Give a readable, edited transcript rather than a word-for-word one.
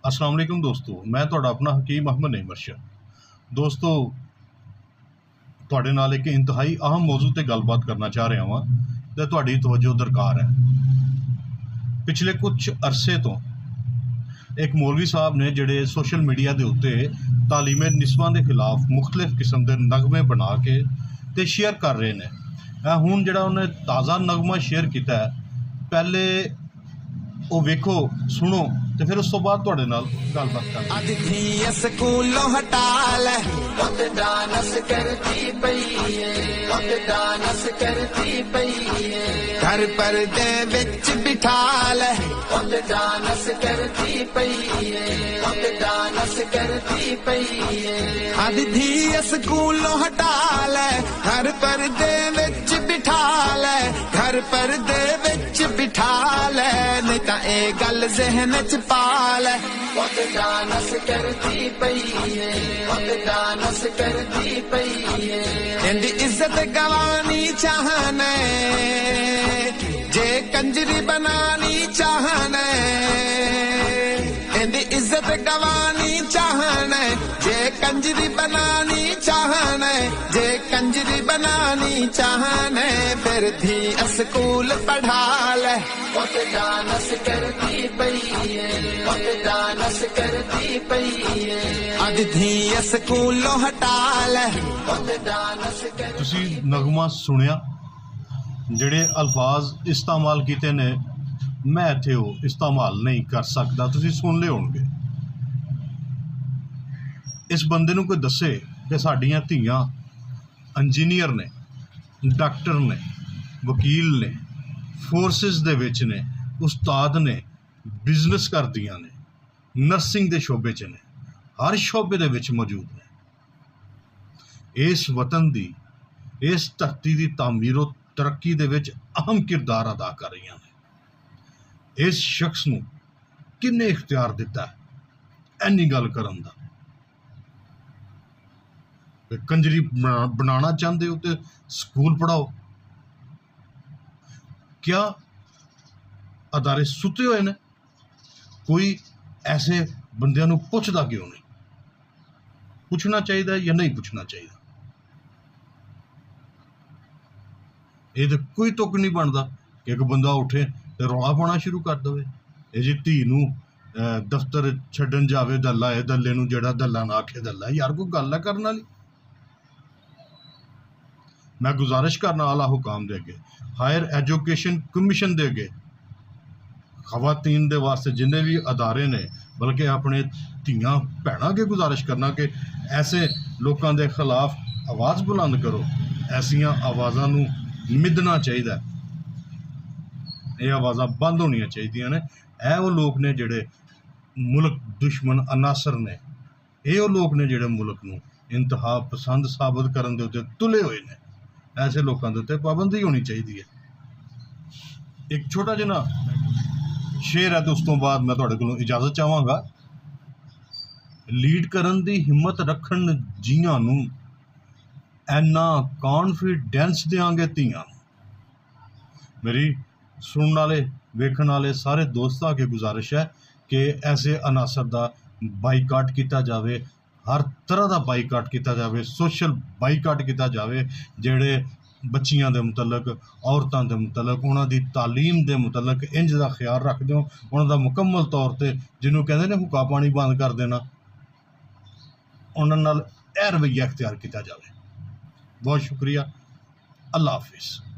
अस्सलाम वालेकुम दोस्तों, मैं तुहाडा अपना हकीम अहमद नईम अरशद। दोस्तों, तुहाडे नाल एक इंतहाई अहम मौजू ते गलबात करना चाह रहा वां ते तुहाडी तवज्जो दरकार है। पिछले कुछ अरसे तो एक मौलवी साहब ने जिहड़े सोशल मीडिया के उत्ते तालीमे निस्बां के खिलाफ मुख्तलिफ किस्म के नगमे बना के ते शेयर कर रहे हैं। हुण जिहड़ा उन्हें ताज़ा नगमा शेयर किया है, पहले वो वेखो सुनो ते फिर उस तो बाद तुहाडे नाल गलबात करदा। स्कूलों हटा ले डांस करती पई डांस करती पई घर पर्दे विच बिठा ले डांस करती पई डांस करती पई आधी स्कूलों हटा ले घर पर्दे विच बिठा ले घर पर्दे विच बिठा ले नहीं तां ए गल ज़हन च पाल डांस करती पई डांस करती पई इंदी इज्जत गवानी चाहने जे कंजरी बनानी चाहने इंदी इज्जत गवानी चाहने जे कंजरी बनानी चाहने जे कंजरी बनानी चाहने फिर धी स्कूल पढ़ा ले डांस करती पई डांस करती पई अधी स्कूलों हटा ले डांस कर। तुसी नगमा सुनिया जिहड़े अल्फाज इस्तेमाल किए ने, मैं इत्थे वो इस्तेमाल नहीं कर सकता, तुसी सुन ले होणगे। इस बंदे नूं कोई दसे कि साडियां धीआं इंजीनियर ने, डॉक्टर ने, वकील ने, फोर्सिस दे विच ने, उस्ताद ने, बिजनेस करदियां ने, नर्सिंग दे शोबे च ने, हर शोबे दे विच मौजूद ने। इस वतन दी, इस धरती की तामीर और तरक्की दे विच अहम किरदार अदा कर रही ने। इस शख्स नूं किन्ने इख्तियार दिता है इन्नी गल करन दा? कंजरी बनाना चाहते हो तो स्कूल पढ़ाओ। क्या अदारे सुते हुए ने? कोई ऐसे बंदियां नूं पुछदा क्यों नहीं? पूछना चाहिए या नहीं पूछना चाहिए? ये तो कोई तुक नहीं बनता कि एक बंदा उठे तो रौला पाना शुरू कर दे। ये जी धी नूं दफ्तर छड्डन जावे दल्ला है, दल्ले नूं जेड़ा दल्ला ना आखे दल्ला। यार कोई गल है करने वाली। मैं गुजारिश करना आला हुकाम दे अगे, हायर एजुकेशन कमीशन दे अगे, खवातीन दे वास्ते जिन्ने भी अदारे ने, बल्कि अपने धियां भैणां अगे गुजारिश करना कि ऐसे लोगों के खिलाफ आवाज़ बुलंद करो। ऐसियां आवाज़ां नूं मिदना चाहिए, ये आवाज़ां बंद होनी चाहिए ने। ऐ वो लोग ने जिहड़े मुल्क दुश्मन अनासर ने, ये वो लोग ने जिहड़े मुल्क नूं इंतहा पसंद साबित करन दे उत्ते तुले हुए ने। ऐसे लोगों के उत्ते पाबंदी होनी चाहिए है। एक छोटा जिहा शेर है तो उस तो बाद मैं तुहाडे कोलों इजाजत चाहांगा। लीड करन दी हिम्मत रखन जियां नूं ऐना कॉन्फिडेंस देंगे धीआं। मेरी सुनने वाले वेखण वाले सारे दोस्तों अगे गुजारिश है कि ऐसे अनासर का बाईकाट किया जाए, हर तरह का बाईकाट किया जाए, सोशल बाईकाट किया जाए, जेड़े बच्चियां दे मुतलक, औरतों के मुतलक, उन्होंने तालीम के मुतलक इंज का ख्याल रखते हो, उन्होंने मुकम्मल तौर पर जिन्होंने कहते हैं हुक्का पानी बंद कर देना, उन्होंने यह रवैया इख्तियार किया जाए। बहुत शुक्रिया। अल्लाह हाफिज़।